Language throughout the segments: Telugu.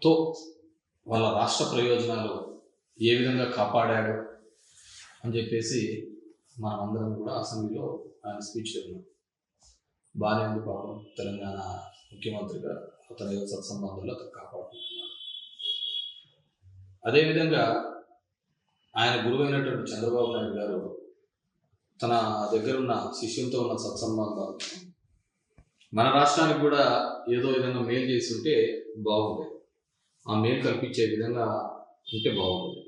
తో వాళ్ళ రాష్ట్ర ప్రయోజనాలు ఏ విధంగా కాపాడాడు అని చెప్పేసి మనమందరం కూడా అసెంబ్లీలో ఆయన స్పీచ్ విన్నాం. బాగానే ఉంది పాపం, తెలంగాణ ముఖ్యమంత్రిగా అతని సత్సంబంధాలు అతను కాపాడుకుంటున్నాడు. అదేవిధంగా ఆయన గురువైనటువంటి చంద్రబాబు నాయుడు గారు తన దగ్గర ఉన్న శిష్యులతో ఉన్న సత్సంబంధాలు మన రాష్ట్రానికి కూడా ఏదో విధంగా మేలు చేసి ఉంటే బాగుండేది. ఆ మేలు కల్పించే విధంగా ఉంటే బాగుండేది.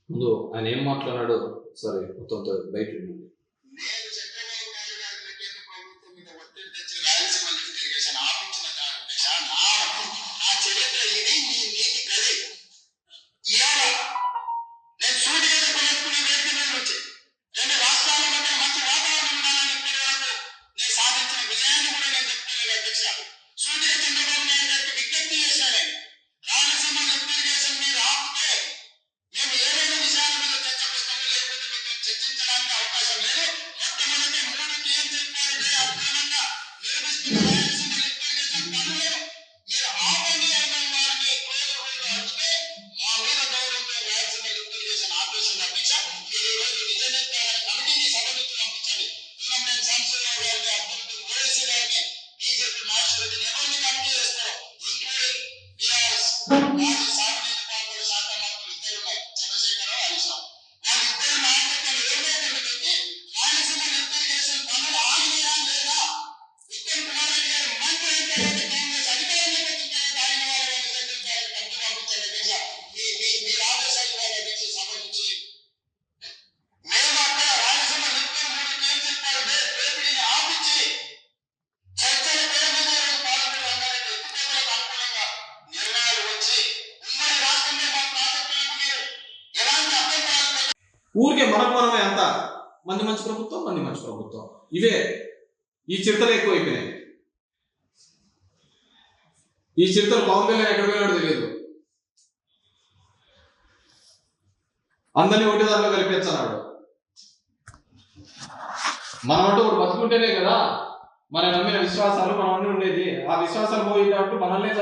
ముందు ఆయన ఏం మాట్లాడాడో సరే మొత్తం బయట వినండి. ఊరికే మనమే అంతా మంది మంచి ప్రభుత్వం ఇవే ఈ చిరుతలు ఎక్కువైపోయినాయి. ఈ చిరుతలు పవన్ కళ్యాణ్ ఎక్కడ పోయినాడో తెలియదు. అందరినీ ఒకటి దానిలో కలిపించన్నాడు. మనమంటూ ఒకటి బతుకుంటేనే కదా మన నమ్మిన విశ్వాసాలు మనం అన్నీ ఉండేది. ఆ విశ్వాసాలు పోయినట్టు మనల్నే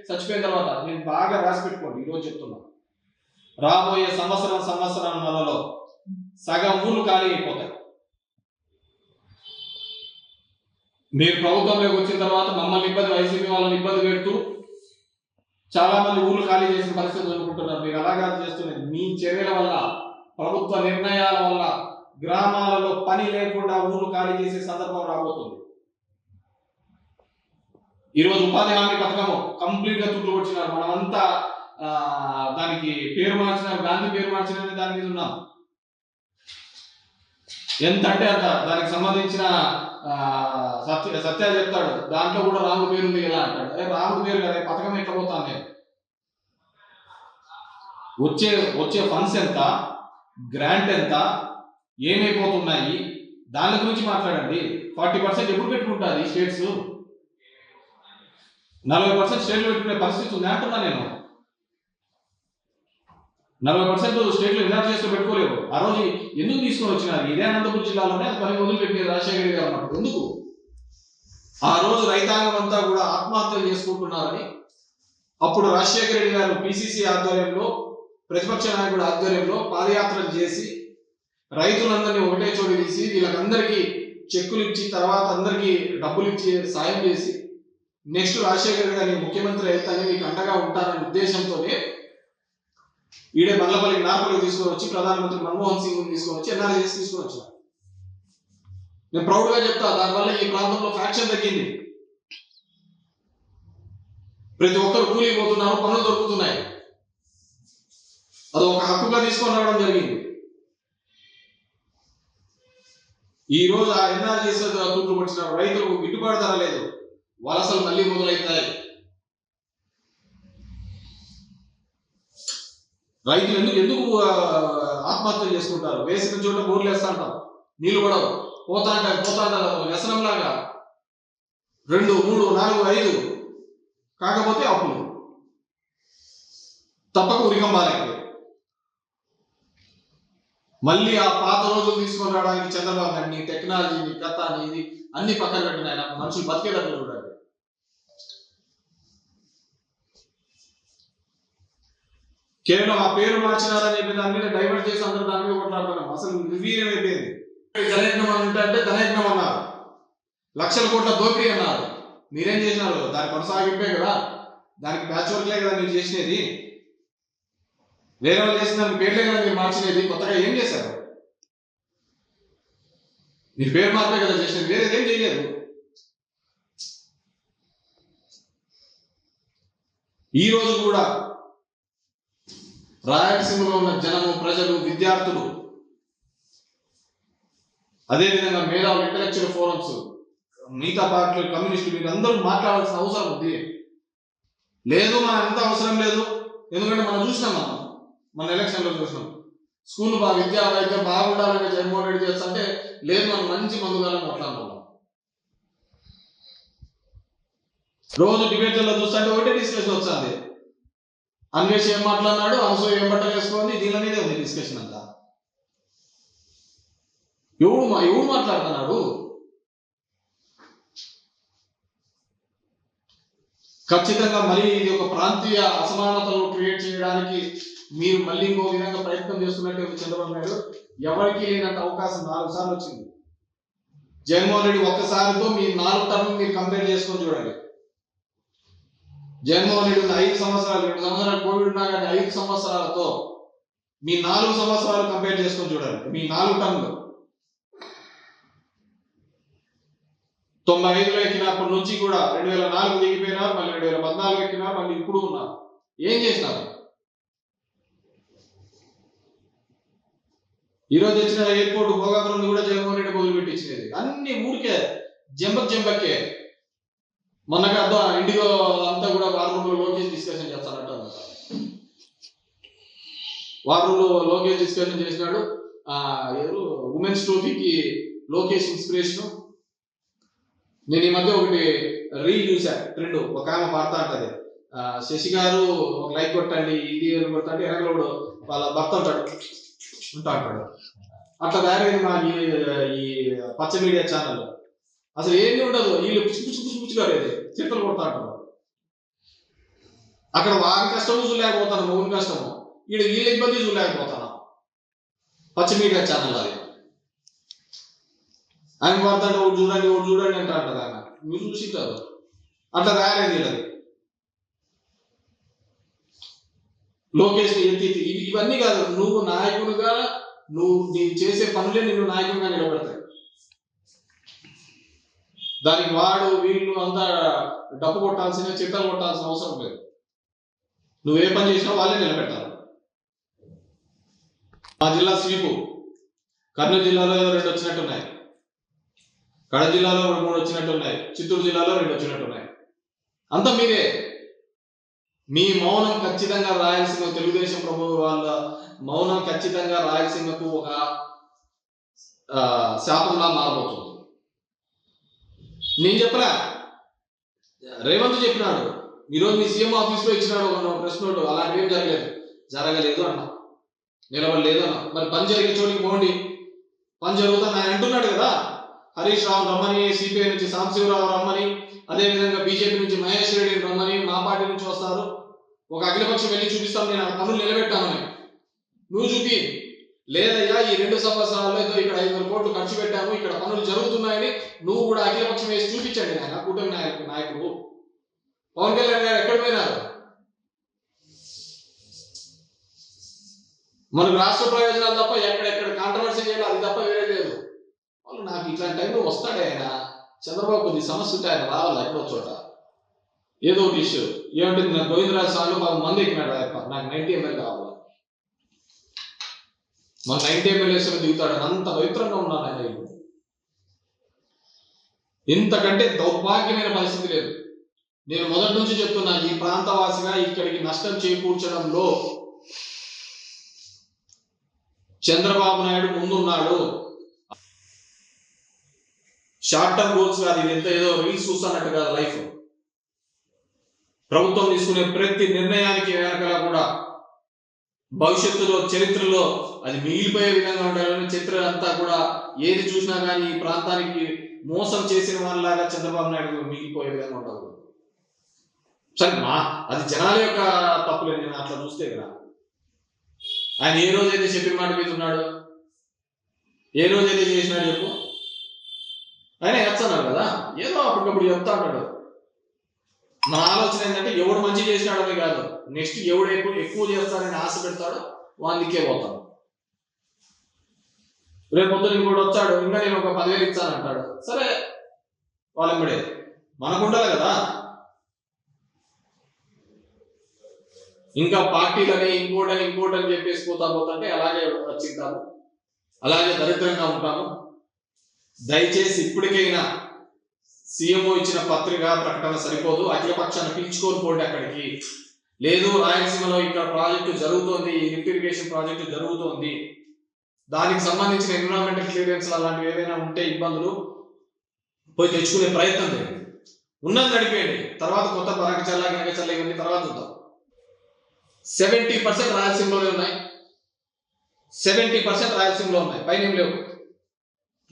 చచ్చిపోయిన తర్వాత నేను బాగా రాసి పెట్టుకోండి. ఈరోజు చెప్తున్నా, రాబోయే సంవత్సరాలలో సగం ఊళ్ళు ఖాళీ అయిపోతాయి. మీరు ప్రభుత్వంలోకి వచ్చిన తర్వాత మమ్మల్ని వైసీపీ వాళ్ళని ఇబ్బంది పెడుతూ చాలా మంది ఊళ్ళు ఖాళీ చేసిన పరిస్థితులు అనుకుంటున్నారు. మీరు అలాగా చేస్తున్నారు. మీ చర్యల వల్ల, ప్రభుత్వ నిర్ణయాల వల్ల గ్రామాలలో పని లేకుండా ఊళ్ళు ఖాళీ చేసే సందర్భం రాబోతుంది. ఈరోజు ఉపాధి హామీ పథకం కంప్లీట్ గా తుట్లు వచ్చినారు. మనమంతా దానికి పేరు మార్చినారు, గాంధీ పేరు మార్చినారని దాని మీద ఉన్నాం. ఎంత అంటే అంత దానికి సంబంధించిన సత్య చెప్తాడు, దాంట్లో కూడా రాముడు పేరు ఉంది కదా అంటాడు. అదే రాముడు పేరు కదా, పథకం ఎట్లా పోతాను నేను? వచ్చే ఫండ్స్ ఎంత, గ్రాంట్ ఎంత, ఏమైపోతున్నాయి, దాని గురించి మాట్లాడండి. 40% ఎప్పుడు పెట్టుకుంటుంది స్టేట్స్? 40% స్టేట్లు పెట్టుకునే పరిస్థితి ఉంది అంటున్నా నేను. 40% స్టేట్లు రిజర్వ్ చేస్తూ పెట్టుకోలేవు. ఆ రోజు ఎందుకు తీసుకొని వచ్చినారు? ఇదే అనంతపురం జిల్లాలోనే అది పని మొదలు పెట్టారు రాజశేఖర రెడ్డి గారు అన్నప్పుడు. ఎందుకు ఆ రోజు రైతాంగం అంతా కూడా ఆత్మహత్యలు చేసుకుంటున్నారని అప్పుడు రాజశేఖర రెడ్డి గారు పిసిసి ఆధ్వర్యంలో, ప్రతిపక్ష నాయకుడు ఆధ్వర్యంలో పాదయాత్రలు చేసి రైతులందరినీ ఒకటే చోటు తీసి వీళ్ళకందరికీ చెక్కులు ఇచ్చి తర్వాత అందరికీ డబ్బులు ఇచ్చి సాయం చేసి నెక్స్ట్ రాజశేఖర రెడ్డి గారిని ముఖ్యమంత్రి అయితేనే మీకు అండగా ఉంటారనే ఉద్దేశంతోనే ఈడే బండ్లపల్లికి నార్పల్లికి తీసుకొని వచ్చి ప్రధానమంత్రి మన్మోహన్ సింగ్ తీసుకొని వచ్చి ఎన్ఆర్ఎస్ తీసుకొని వచ్చారు. నేను ప్రౌడ్ గా చెప్తా, దానివల్ల ఈ ప్రాంతంలో ఫ్యాక్షన్ తగ్గింది. ప్రతి ఒక్కరు కూలికి పోతున్నారు, పనులు దొరుకుతున్నాయి. అది ఒక హక్కుగా తీసుకొని రావడం జరిగింది. ఈ రోజు ఆ ఎన్ఆర్ఎస్ తుట్లు పట్టిన రైతులకు గిట్టుబాటు ధర లేదు, వలసలు మళ్ళీ మొదలవుతాయి. రైతులు ఎందుకు ఆత్మహత్యలు చేసుకుంటారు? వేసిన చోట బోర్లు వేస్తా అంటాం, నీళ్లు పడవు, పోతా వ్యసనంలాగా 2, 3, 4, 5 కాకపోతే అప్పులు తప్పక ఉరికంబాలకి. మళ్ళీ ఆ పాత రోజులు తీసుకొని రావడానికి చంద్రబాబు నాయుడు నీ టెక్నాలజీ, నీ కథ, నీది అన్ని పక్కన పెట్టిన ఆయన మనుషులు బతికేటట్లు చూడాలి. కేవలం ఆ పేరు మార్చినారని చెప్పి దాని మీద డైవర్ట్ చేసి అందరూ దాని మీద కొట్లాడుతున్నాం. అసలు నిర్వీర్యం అయిపోయింది. జనయజ్ఞం అంటే ధనయజ్ఞం అన్నారు, లక్షల కోట్ల దోపిడీ అన్నారు. మీరేం చేసినారు? దాని కొనసాగింపే కదా, దానికి ప్యాచ్ వర్క్లే కదా మీరు చేసినది. వేరే వాళ్ళు చేసిన దానికి పేర్లే కదా మీరు మార్చినది. కొత్తగా ఏం చేశారు? మీరు పేరు మార్పే కదా చేసినది, వేరేది ఏం చేయలేదు. ఈ రోజు కూడా రాయలసీమలో ఉన్న జనము, ప్రజలు, విద్యార్థులు, అదేవిధంగా మేధావులు, ఇంటలెక్చువల్ ఫోరమ్స్, మిగతా పార్టీలు, కమ్యూనిస్టులు, వీళ్ళందరూ మాట్లాడాల్సిన అవసరం ఉంది. లేదు మన అంత అవసరం లేదు. ఎందుకంటే మనం చూసినాం, మన ఎలక్షన్లో చూసినాం. స్కూల్ విద్యా వైద్యం బాగుండాలని జగన్మోహన్ రెడ్డి చేస్తుంటే లేదు మనం మంచి మందుగాలని మాట్లాడుతున్నాం. రోజు డిబేట్లలో చూస్తుంటే ఒకటే డిస్కషన్ వస్తుంది. అన్వేష్ ఏం మాట్లాడినాడు, అనసూయ ఏం బట్టలు వేసుకోండి, దీని మీదే ఉంది డిస్కషన్ అంతా. ఎవడు మాట్లాడుతున్నాడు? ఖచ్చితంగా మళ్ళీ ఇది ఒక ప్రాంతీయ అసమానతలు క్రియేట్ చేయడానికి మీరు మళ్ళీ ఇంకో విధంగా ప్రయత్నం చేస్తున్నట్టు చంద్రబాబు నాయుడు. ఎవరికి లేనంత అవకాశం 4 సార్లు వచ్చింది. జగన్మోహన్ రెడ్డి ఒక్కసారితో మీ 4 టర్మ్ మీరు కంపేర్ చేసుకొని చూడండి. జగన్మోహన్ రెడ్డి ఉన్న 5 సంవత్సరాలు, 2 సంవత్సరాలు కోవిడ్ ఉన్నా కానీ 5 సంవత్సరాలతో మీ 4 సంవత్సరాలు కంపేర్ చేసుకొని చూడండి. మీ 4 టర్మ్లు 95లో ఎక్కినప్పటి నుంచి కూడా 2004 దిగిపోయినారు, మళ్ళీ 2014 ఎక్కినారు, మళ్ళీ ఇప్పుడు ఉన్నారు. ఏం చేసినారు? ఈరోజు వచ్చిన ఎయిర్పోర్ట్ భోగాపురం కూడా జగన్మోహన్ రెడ్డి మొదలు పెట్టించినది. అన్ని ఊరికే జంబకే. మొన్నగా ఇండిగో అంతా కూడా వార్ రూమ్ లో లోకేష్ డిస్కషన్ చేస్తానంట. వార్ రూమ్ లో లోకేష్ డిస్కషన్ చేసినాడు. ఎవరు ఉమెన్స్ ట్రోఫీకి లోకేష్ ఇన్స్పిరేషన్. నేను ఈ మధ్య ఒకటి రీల్ చూసా, ట్రెండ్. ఒక ఆమె పాడుతా అంటది, శశి గారు ఒక లైక్ కొట్టండి, ఇది కొడతా అంటే వెనకలోడు వాళ్ళ భర్త ఉంటాడు అంటాడు. అట్లా తయారైంది మా ఈ పచ్చ మీడియా ఛానల్. అసలు ఏంది ఉండదు, వీళ్ళు పుచ్చుగారు చిట్టలు కొడతా అంటారు. అక్కడ వారి కష్టము చూడలేకపోతాను, మౌని కష్టము, వీళ్ళ ఇబ్బంది చూడలేకపోతాను. పచ్చ మీడియా ఛానల్ అది. ఆయన పడతాడు, ఒకటి చూడండి అంటా అంటారు. ఆయన మీరు చూసింటారు. అట్లా తయారైంది వీళ్ళది. లోకేష్ ఎత్తి ఇవన్నీ కాదు, నువ్వు నాయకుడుగా నేను చేసే పనులే నిన్ను నాయకుడిగా నిలబెడతాయి. దానికి వాడు వీళ్ళు అంతా డబ్బు కొట్టాల్సిన, చిట్టలు కొట్టాల్సిన అవసరం లేదు. నువ్వే పని చేసినా వాళ్ళే నిలబెట్టాలి. మా జిల్లా స్వీపు కర్నూలు జిల్లాలో 2 వచ్చినట్టున్నాయి, కడప జిల్లాలో 3 వచ్చినట్టున్నాయి, చిత్తూరు జిల్లాలో 2 వచ్చినట్టున్నాయి. అంతా మీరే. మీ మౌనం ఖచ్చితంగా రాయలసీమ తెలుగుదేశం ప్రభుత్వం వాళ్ళ మౌనం ఖచ్చితంగా రాయలసీమకు ఒక శాపంలా మారబోతుంది. నేను రేవంత్ చెప్పినాడు. ఈరోజు మీ సీఎం ఆఫీస్ లో ఇచ్చినాడు ప్రెస్ నోట్. అలాంటివి ఏం జరగలేదు అన్నా, నిలబడలేదు అన్నా. మరి పని జరిగే చోటికి పోండి, పని జరుగుతుంది ఆయన అంటున్నాడు కదా. హరీష్ రావు రమ్మని, సిపిఐ నుంచి సాంబశివరావు రమ్మని, అదేవిధంగా బీజేపీ నుంచి మహేష్ రెడ్డిని రమ్మని, మా పార్టీ నుంచి వస్తారు. ఒక అఖిలపక్షం వెళ్ళి చూపిస్తాం, నేను ఆ పనులు నిలబెట్టామని. నువ్వు చూపి, లేదయ్యా ఈ 2 సంవత్సరాల్లో ఏదో ఇక్కడ 5,000 కోట్లు ఖర్చు పెట్టాము, ఇక్కడ పనులు జరుగుతున్నాయని నువ్వు కూడా అఖిలపక్షం వేసి చూపించండి. ఆయన కూటమి నాయకుడు పవన్ కళ్యాణ్ గారు ఎక్కడ పోయినారు? మనకు రాష్ట్ర ప్రయోజనాలు తప్ప ఎక్కడెక్కడ కాంట్రవర్సీ చేయాలి అది తప్ప వేరే లేదు. వాళ్ళు నాకు ఇట్లాంటి టైంలో వస్తాడే ఆయన. చంద్రబాబు కొద్ది సమస్య ఉంటే ఆయన రావాలి ఎక్కడో చోట, ఏదో ఒకటి ఇష్యూ. ఏమంటే నాకు గోవిందరాజు సార్లు బాబు మంది ఎక్కినాడు, నాకు 90 ml కావాలి, మన 90 ml దిగుతాడు. అంత పవిత్రంగా ఉన్నాను ఆయన. ఇంతకంటే దౌర్భాగ్యమైన పరిస్థితి లేదు. నేను మొదటి నుంచి చెప్తున్నా, ఈ ప్రాంతవాసిగా ఇక్కడికి నష్టం చేకూర్చడంలో చంద్రబాబు నాయుడు ముందున్నాడు. షార్ట్ టర్మ్ గోల్స్ కాదు, ఇది ఎంత ఏదో రీల్స్ చూస్తున్నట్టు కాదు లైఫ్. ప్రభుత్వం తీసుకునే ప్రతి నిర్ణయానికి వెనకాల కూడా భవిష్యత్తులో చరిత్రలో అది మిగిలిపోయే విధంగా ఉండాలని, చరిత్ర అంతా కూడా ఏది చూసినా కానీ ఈ ప్రాంతానికి మోసం చేసిన వాళ్ళలాగా చంద్రబాబు నాయుడు మిగిలిపోయే విధంగా ఉండదు. సరే అది జనాల యొక్క తప్పులేదు, నేను అట్లా చూస్తే కదా. ఆయన ఏ రోజైతే చెప్పిన మాట మీద ఉన్నాడు, ఏ రోజైతే చేసినాడు చెప్పు. ఆయన ఎచ్చన్నాడు కదా, ఏదో అప్పటికప్పుడు చెప్తా ఉంటాడు. మన ఆలోచన ఏంటంటే ఎవడు మంచి చేసినాడని కాదు, నెక్స్ట్ ఎవడు ఎక్కువ చేస్తాడని ఆశ పెడతాడో వాళ్ళకే పోతాడు. రేపు పొద్దున ఇంకోటి వచ్చాడు, ఇంకా నేను ఒక 10,000 ఇచ్చానంటాడు, సరే వాళ్ళు ఎంబడే మనకు ఉండాలి కదా. ఇంకా పార్టీలని ఇంకోటని చెప్పేసి పోతుంటే అలాగే వచ్చింటాము, అలాగే దరిద్రంగా ఉంటాము. దయచేసి ఇప్పటికైనా సీఎంఓ ఇచ్చిన పత్రిక ప్రకటన సరిపోదు, అఖిలపక్షాన్ని పిలుచుకొని పోండి అక్కడికి. లేదు రాయలసీమలో ఇక్కడ ప్రాజెక్టు జరుగుతోంది, లిఫ్ట్ ఇరిగేషన్ ప్రాజెక్టు జరుగుతోంది, దానికి సంబంధించిన ఎన్విరాన్మెంటల్ క్లియరెన్స్ అలాంటివి ఏదైనా ఉంటే ఇబ్బందులు పోయి తెచ్చుకునే ప్రయత్నం చేయండి. ఉన్నది నడిపేయండి, తర్వాత కొత్త బనకచల్ల గినకచల్ల ఇవన్నీ తర్వాత చూద్దాం. 70% రాయలసీమలోనే ఉన్నాయి, 70% రాయలసీమలో ఉన్నాయి, పైన ఏం లేవు.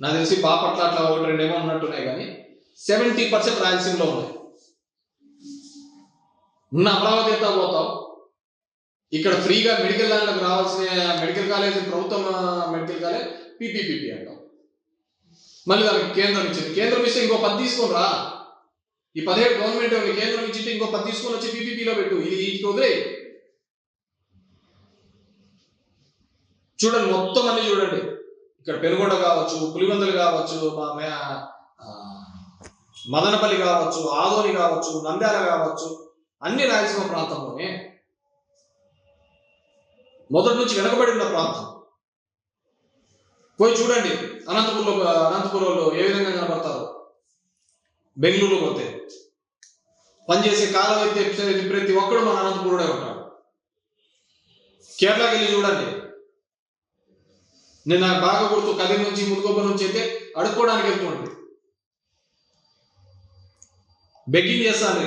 నాకు తెలిసి బాపట్ల అట్లా 1-2 ఏమో ఉన్నట్టున్నాయి, కానీ 70% రాయలసీమలో ఉన్నాయి. ఉన్న అమరావతి ఎంత పోతాం, ఇక్కడ ఫ్రీగా మెడికల్ ల్యాండ్లకు రావాల్సిన మెడికల్ కాలేజ్, ప్రభుత్వం మెడికల్ కాలేజ్ పీపీపీపీ అంటాం. మళ్ళీ దానికి కేంద్రం ఇచ్చింది, కేంద్రం ఇస్తే ఇంకో 10 తీసుకొని రా. ఈ 17 గవర్నమెంట్ కేంద్రం ఇచ్చింటే ఇంకో 10 తీసుకొని వచ్చి పీపీపీలో పెట్టు. ఇది వదిలే చూడండి, మొత్తం అన్ని చూడండి. ఇక్కడ పెనుగొండ కావచ్చు, పులివెందులు కావచ్చు, మదనపల్లి కావచ్చు, ఆదోని కావచ్చు, నంద్యాల కావచ్చు, అన్ని రాయలసీమ ప్రాంతంలోనే మొదటి నుంచి వెనకబడిన ప్రాంతం. పోయి చూడండి అనంతపురంలో ఏ విధంగా కనబడతారు. బెంగళూరులో పోతే పనిచేసే కాలం అయితే ప్రతి ఒక్కడు మన అనంతపురుడే ఉంటాడు. కేరళకి వెళ్ళి చూడండి, నేను నాకు బాగా గుర్తు, కదిరి నుంచి మునుగోప నుంచి అయితే అడుక్కోవడానికి వెళ్తుండే, బెగ్గింగ్ చేస్తాను.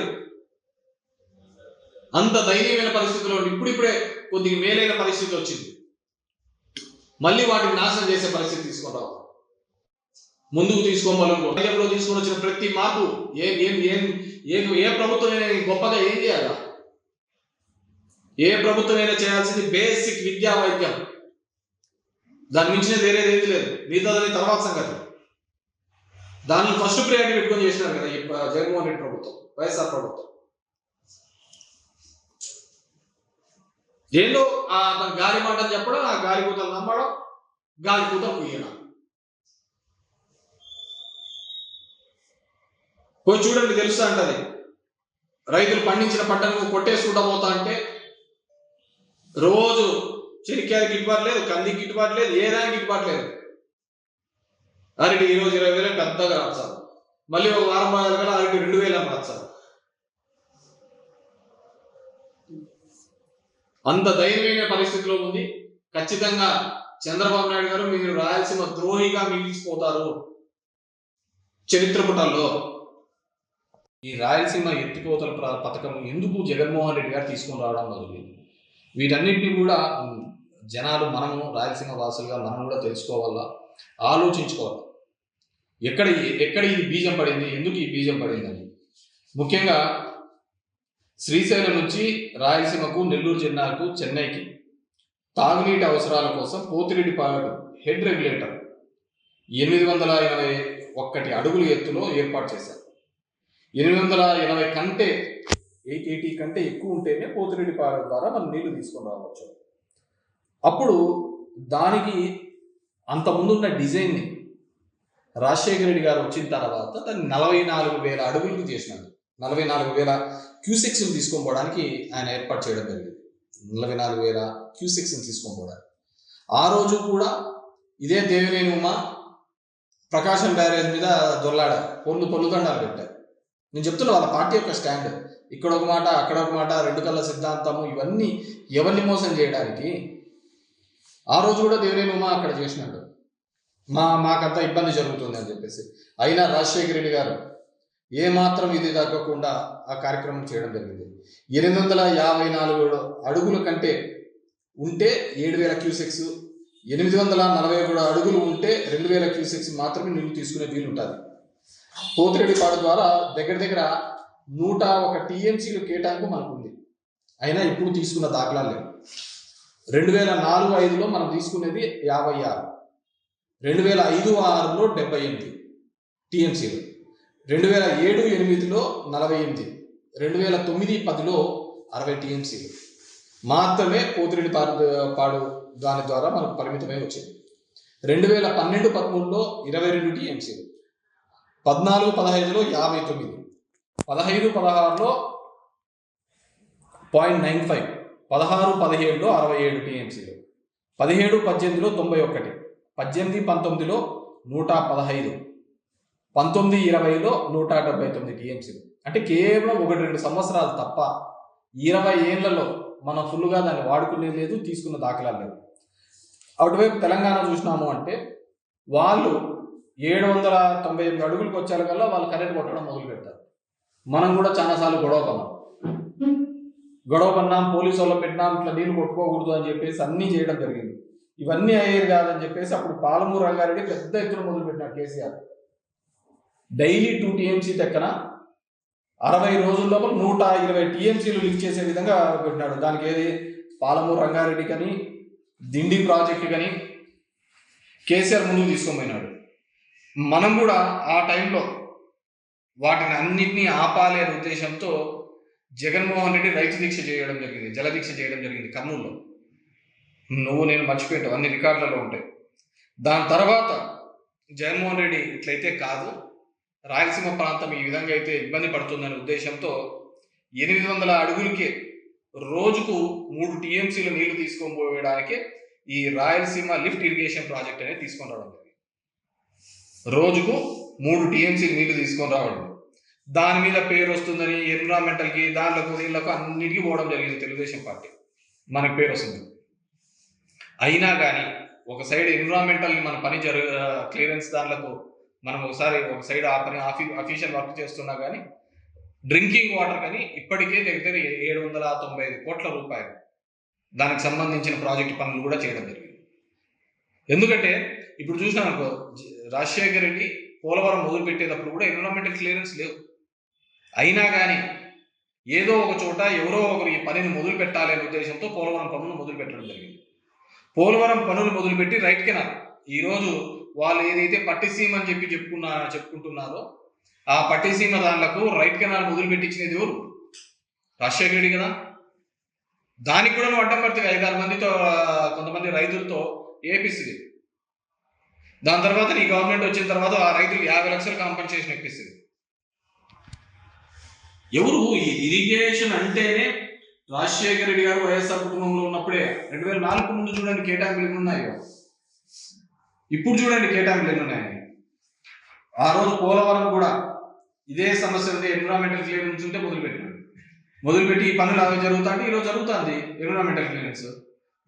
అంత దయనీయమైన పరిస్థితిలో ఇప్పుడిప్పుడే కొద్దిగా మేలైన పరిస్థితి వచ్చింది. మళ్ళీ వాటిని నాశనం చేసే పరిస్థితి తీసుకొని రావు, ముందుకు తీసుకోవాలనుకో. తీసుకొని వచ్చిన ప్రతి మార్పు ఏ ప్రభుత్వమైనా గొప్పగా ఏం చేయాలా? ఏ ప్రభుత్వమైనా చేయాల్సింది బేసిక్ విద్యా వైద్యం, దాని మించినది వేరేది ఏది లేదు. మిగతాదని తర్వాత సంగతి. దాన్ని ఫస్ట్ ప్రయారిటీ పెట్టుకొని చేసినారు కదా ఈ జగన్మోహన్ రెడ్డి ప్రభుత్వం, వైఎస్ఆర్ ప్రభుత్వం. ఏదో అతను గాలి మాటలు చెప్పడం, ఆ గాలి కూతలు నమ్మడం, గాలి కూతలు కుయ్యడం. పోయి చూడండి తెలుస్తా అంటది. రైతులు పండించిన పంటను కొట్టేసుకుంటా పోతా అంటే రోజు చెనిక్కాయకి గిట్టుబాటు లేదు, కందికి గిట్టుబాటు లేదు, ఏ దానికి గిట్టుబాటు లేదు. అరటి ఈరోజు 20,000 పెద్దగా రాస్తారు, మళ్ళీ ఒక వారం రోజుల కల్లా అరటి 2,000 అని రాస్తారు. అంత దయనీయమైన పరిస్థితిలో ఉంది. ఖచ్చితంగా చంద్రబాబు నాయుడు గారు మీరు రాయలసీమ ద్రోహిగా మిగిలిచిపోతారు చరిత్ర పుటల్లో. ఈ రాయలసీమ ఎత్తిపోతల పథకం ఎందుకు జగన్మోహన్ రెడ్డి గారు తీసుకొని రావడం మొదలైంది, వీటన్నిటిని కూడా జనాలు, మనము రాయలసీమ వాసులుగా మనం కూడా తెలుసుకోవాలా, ఆలోచించుకోవాలి. ఎక్కడ ఈ బీజం పడింది, ఎందుకు ఈ బీజం పడిందని. ముఖ్యంగా శ్రీశైలం నుంచి రాయలసీమకు, నెల్లూరు జిల్లాకు, చెన్నైకి తాగునీటి అవసరాల కోసం పోతిరెడ్డిపాడు హెడ్ రెగ్యులేటర్ 881 అడుగుల ఎత్తులో ఏర్పాటు చేశారు. 880 కంటే 880 కంటే ఎక్కువ ఉంటేనే పోతిరెడ్డిపాడు ద్వారా మనం నీళ్లు తీసుకొని రావచ్చు. అప్పుడు దానికి అంత ముందున్న డిజైన్ని రాజశేఖర రెడ్డి గారు వచ్చిన తర్వాత దాన్ని 44,000 అడుగులకు చేసినాడు. 44,000 క్యూసెక్స్ తీసుకొని పోవడానికి ఆయన ఏర్పాటు చేయడం జరిగింది. 44,000 క్యూసెక్స్ తీసుకొని పోవడానికి. ఆ రోజు కూడా ఇదే దేవినేని ఉమా ప్రకాశం బ్యారేజ్ మీద దొల్లాడ పొల్లుదండాలు పెట్టారు. నేను చెప్తున్నా వాళ్ళ పార్టీ యొక్క స్టాండ్. ఇక్కడ ఒక మాట, అక్కడ ఒక మాట, 2 కళ్ళ సిద్ధాంతము, ఇవన్నీ ఎవరిని మోసం చేయడానికి. ఆ రోజు కూడా దేవినేని ఉమా అక్కడ చేసినాడు, మాకంతా ఇబ్బంది జరుగుతుంది అని చెప్పేసి. అయినా రాజశేఖర రెడ్డి గారు ఏమాత్రం ఇది తగ్గకుండా ఆ కార్యక్రమం చేయడం జరిగింది. 854 అడుగుల కంటే ఉంటే 7,000 క్యూసెక్స్, 847 అడుగులు ఉంటే 2,000 క్యూసెక్స్ మాత్రమే నీళ్లు తీసుకునే వీలు ఉంటుంది. పోతిరెడ్డిపాడు ద్వారా దగ్గర 101 టీఎంసీలు కేటాయింపు మనకు ఉంది. అయినా ఇప్పుడు తీసుకున్న దాఖలాలు లేవు. 2004-05లో మనం తీసుకునేది 56, 2005-06లో 78 టీఎంసీలు, 2007-08లో 48, 2009-10లో 60 టీఎంసీలు మాత్రమే పోతిరెడ్డిపాడు దాని ద్వారా మనకు పరిమితమై వచ్చింది. 2012-13లో 22 టీఎంసీలు, 14-15లో 59, 15-16లో 0.95, 16-17లో 67 టీఎంసీలు, 17-18లో 91, 18-19లో 115, 19-20లో 179 టీఎంసీలు. అంటే కేవలం 1-2 సంవత్సరాలు తప్ప 20 ఏళ్లలో మనం ఫుల్గా దాన్ని వాడుకునేది లేదు, తీసుకున్న దాఖలాలు లేవు. అటువైపు తెలంగాణ చూసినాము అంటే వాళ్ళు 798 అడుగులకు వచ్చేకల్లా వాళ్ళు కరెంట్ కొట్టడం మొదలు పెడతారు. మనం కూడా చాలాసార్లు గొడవ పన్నాం, పోలీసు వాళ్ళు పెట్టినాం, ఇట్లా నీళ్ళు కొట్టుకోకూడదు అని చెప్పేసి అన్నీ చేయడం జరిగింది. ఇవన్నీ అయ్యేది కాదని చెప్పేసి అప్పుడు పాలమూరు రంగారెడ్డి పెద్ద ఎత్తున మొదలు పెట్టినాడు కేసీఆర్. డైలీ 2 టీఎంసీ తెక్కన 60 రోజుల లోపల 120 టీఎంసీలు లిఫ్ట్ చేసే విధంగా పెట్టినాడు. దానికి ఏది పాలమూరు రంగారెడ్డి కానీ దిండి ప్రాజెక్టు కానీ కేసీఆర్ ముందుకు తీసుకొని మనం కూడా ఆ టైంలో వాటిని అన్నింటినీ ఆపాలి అనే ఉద్దేశంతో జగన్మోహన్ రెడ్డి రైతు దీక్ష చేయడం జరిగింది, జలదీక్ష చేయడం జరిగింది కర్నూలులో. నేను మర్చిపోయాను, అన్ని రికార్డులలో ఉంటాయి. దాని తర్వాత జగన్మోహన్ రెడ్డి ఇట్లయితే కాదు, రాయలసీమ ప్రాంతం ఈ విధంగా అయితే ఇబ్బంది పడుతుందనే ఉద్దేశంతో 800 అడుగులకే రోజుకు 3 టీఎంసీలు నీళ్లు తీసుకొని పోయడానికి ఈ రాయలసీమ లిఫ్ట్ ఇరిగేషన్ ప్రాజెక్ట్ అనేది తీసుకొని రావడం జరిగింది. రోజుకు 3 టీఎంసీలు నీళ్లు తీసుకొని రావడం, దాని మీద పేరు వస్తుందని ఎన్విరాన్మెంటల్కి దీనిలకు అన్నిటికీ పోవడం జరిగింది. తెలుగుదేశం పార్టీ మనకు పేరు వస్తుంది. అయినా కానీ ఒక సైడ్ ఎన్విరాన్మెంటల్ని మన పని క్లియరెన్స్ దానిలకు మనం ఒక సైడ్ ఆ పని అఫీషియల్ వర్క్ చేస్తున్నా కానీ డ్రింకింగ్ వాటర్ కానీ ఇప్పటికే దగ్గర 795 కోట్ల రూపాయలు దానికి సంబంధించిన ప్రాజెక్టు పనులు కూడా చేయడం జరిగింది. ఎందుకంటే ఇప్పుడు చూసినామనుకో, రాజశేఖర రెడ్డి పోలవరం మొదలు పెట్టేటప్పుడు కూడా ఎన్విరాన్మెంటల్ క్లియరెన్స్ లేవు. అయినా కానీ ఏదో ఒక చోట ఎవరో ఒకరు ఈ పనిని మొదలు పెట్టాలి అనే ఉద్దేశంతో పోలవరం పనులు మొదలు పెట్టడం జరిగింది. పోలవరం పనులు మొదలుపెట్టి రైట్ కెనాల్ ఈరోజు వాళ్ళు ఏదైతే పట్టిసీమ అని చెప్పుకుంటున్నారో ఆ పట్టిసీమ దానిలకు రైట్ కెనాల్ మొదలు పెట్టించినది ఎవరు? రాజశేఖర రెడ్డి కదా. దానికి కూడా నువ్వు అడ్డం పడుతుంది 5-6 మందితో, కొంతమంది రైతులతో ఏపిస్తుంది. దాని తర్వాత నీ గవర్నమెంట్ వచ్చిన తర్వాత ఆ రైతులు 50 లక్షలు కాంపెన్సేషన్ ఇప్పిస్తుంది. ఎవరు? ఈ ఇరిగేషన్ అంటేనే రాజశేఖర రెడ్డి గారు వైఎస్ఆర్ కుటుంబంలో ఉన్నప్పుడే 2004 ముందు చూడండి కేటాయింపులు ఎన్ని ఉన్నాయో, ఇప్పుడు చూడండి కేటాయింపులు ఎన్ని ఉన్నాయని. ఆ రోజు పోలవరం కూడా ఇదే సమస్య ఉంది, ఎన్విరాన్మెంటల్ క్లియరెన్స్ ఉంటే మొదలుపెట్టి ఈ పనులు అవి జరుగుతా అంటే ఈరోజు జరుగుతుంది ఎన్విరాన్మెంటల్ క్లియరెన్స్.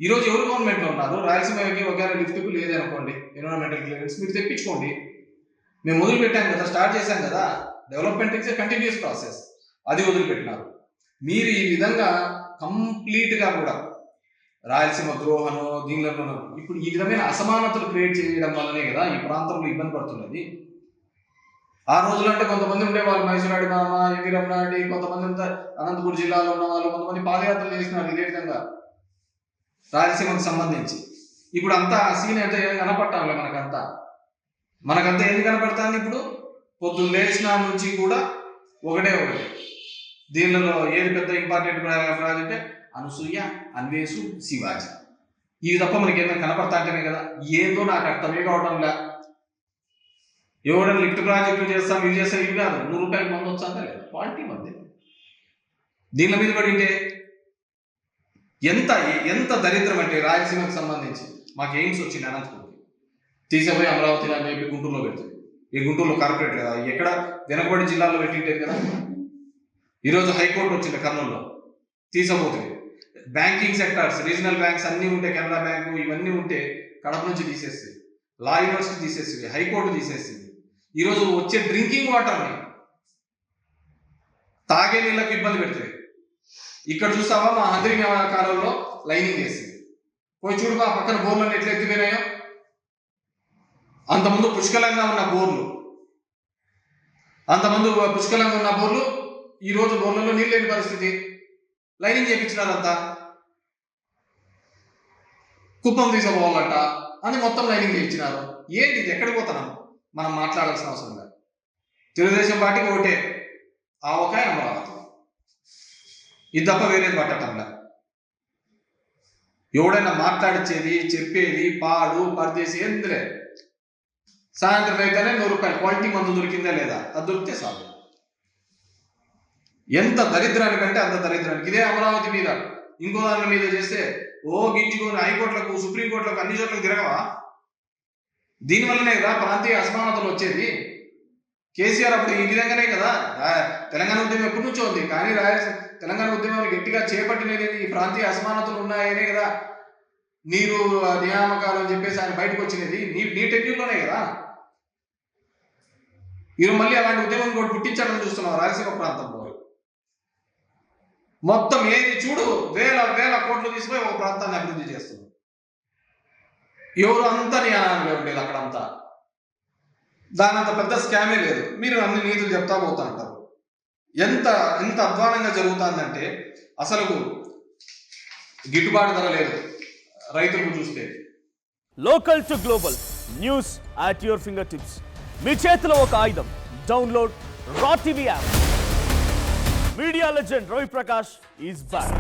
ఈరోజు ఎవరు గవర్నమెంట్లో ఉన్నారు? రాయలసీమకి ఒకవేళ లిఫ్ట్కు లేదనుకోండి, ఎన్విరాన్మెంటల్ క్లియరెన్స్ మీరు తెప్పించుకోండి. మేము మొదలు పెట్టాం కదా, స్టార్ట్ చేశాం కదా. Development is a continuous process. అది వదిలిపెట్టినారు మీరు. ఈ విధంగా కంప్లీట్గా కూడా రాయలసీమ ద్రోహను దీనిలోనూ ఇప్పుడు ఈ విధమైన అసమానతలు క్రియేట్ చేయడం వల్లనే కదా ఈ ప్రాంతంలో ఇబ్బంది పడుతున్నది. ఆ రోజులంటే కొంతమంది ఉండేవాళ్ళు, మైసూరాడి మామ, ఎగిరమ్నాడి, కొంతమంది అనంతపురం జిల్లాలో ఉన్న వాళ్ళు కొంతమంది పాదయాత్రలు చేసినారు ఇదే విధంగా రాయలసీమకు సంబంధించి. ఇప్పుడు అంతా సీన్ ఎంత ఏం కనపడతాంలే మనకంతా ఏది కనపడుతుంది? ఇప్పుడు పొద్దున్న లేచిన నుంచి కూడా ఒకటే దీనిలో ఏది పెద్ద ఇంపార్టెంట్ ప్రాజెక్ట్? అనసూయ, అన్వేషు, శివాజీ. ఇవి తప్ప మనకి ఏమైనా కనపడతా అంటేనే కదా. ఏదో నాకు అర్థమే కావడంలా. ఎవరైనా లిఫ్ట్ ప్రాజెక్టు చేస్తాం, ఇది చేస్తాం, ఇవి కాదు. 100 రూపాయలకి మంది వచ్చా లేదా? క్వాలిటీ మంది దీని మీద పడింటే ఎంత దరిద్రం అంటే రాయలసీమకు సంబంధించి మాకు ఎయిమ్స్ వచ్చింది అనంతపురం, తీసేపోయి అమరావతి చెప్పి గుంటూరులో పెడుతుంది. ఈ గుంటూరులో కార్పొరేట్ ఎక్కడ వెనకబడి జిల్లాలో పెట్టింటేది కదా. ఈరోజు హైకోర్టు వచ్చింది కర్నూలులో, తీసపోతుంది. బ్యాంకింగ్ సెక్టార్స్, రీజనల్ బ్యాంక్స్ అన్నీ ఉంటే, కెనరా బ్యాంకు ఇవన్నీ ఉంటే కడప నుంచి తీసేస్తుంది, లా యూనివర్సిటీ తీసేస్తుంది, హైకోర్టు తీసేస్తుంది. ఈరోజు వచ్చే డ్రింకింగ్ వాటర్ని తాగే నీళ్ళకి ఇబ్బంది పెడుతుంది. ఇక్కడ చూస్తావా మా హంద్రి కాలంలో లైనింగ్ చేసింది. పోయి చూడు మా పక్కన బోర్లను ఎట్లా ఎత్తిపోయినాయో. అంతకుముందు పుష్కలంగా ఉన్న బోర్లు ఈరోజు బోర్లలో నీళ్ళు లేని పరిస్థితి. లైనింగ్ చేయించినారంతా. కుప్పం తీసుకోవాలంట అని మొత్తం లైనింగ్ ఇచ్చినారు. ఏంటి ఇది? ఎక్కడికి పోతున్నాం? మనం మాట్లాడాల్సిన అవసరం లేదు. తెలుగుదేశం పార్టీకి ఒకటే ఆవకాయ అమరావతి, ఇది తప్ప వేరేది పట్టటంలా. ఎవడైనా మాట్లాడిచ్చేది చెప్పేది పాడు పరదేశి ఎందులే. సాయంత్రం అయితేనే 100 రూపాయలు క్వాలిటీ మందు దొరికిందా లేదా, అది దొరికితే చాలు. ఎంత దరిద్రానికంటే అంత దరిద్రానికి. ఇదే అమరావతి మీద ఇంకో దాని మీద చేస్తే గింజుకొని హైకోర్టులకు సుప్రీంకోర్టులకు అన్ని చోట్లకు తిరగవా? దీనివల్లనే కదా ప్రాంతీయ అసమానతలు వచ్చేది. కేసీఆర్ అప్పుడు ఈ విధంగానే కదా. తెలంగాణ ఉద్యమం ఎప్పటి నుంచో ఉంది, కానీ తెలంగాణ ఉద్యమాన్ని గట్టిగా చేపట్టినది ఈ ప్రాంతీయ అసమానతలు ఉన్నాయనే కదా. నీరు నియామకాలు అని చెప్పేసి ఆయన బయటకు వచ్చినది నీ టెక్నిక్లోనే కదా. ఈరోజు మళ్ళీ అలాంటి ఉద్యమం కూడా పుట్టించాలని చూస్తున్నాం రాయలసీమ ప్రాంతంలో. మొత్తం ఏది చూడు వేల వేల కోట్లు తీసుకుపోయి ఒక ప్రాంతాన్ని అభివృద్ధి చేస్తున్నారు. ఎవరు అంతా నియానాలుగా ఉండేది అక్కడంతా. దానంత పెద్ద స్కామే లేదు. మీరు అన్ని నీతులు చెప్తా పోతా అంటారు. ఎంత అధ్వానంగా జరుగుతుందంటే అసలు గిట్టుబాటు ధర లేదు రైతులకు చూస్తే. Local to global news at your finger tips. మీ చేతిలో ఒక ఆయుధం. Download Raw TV app. Media legend Ravi Prakash is back.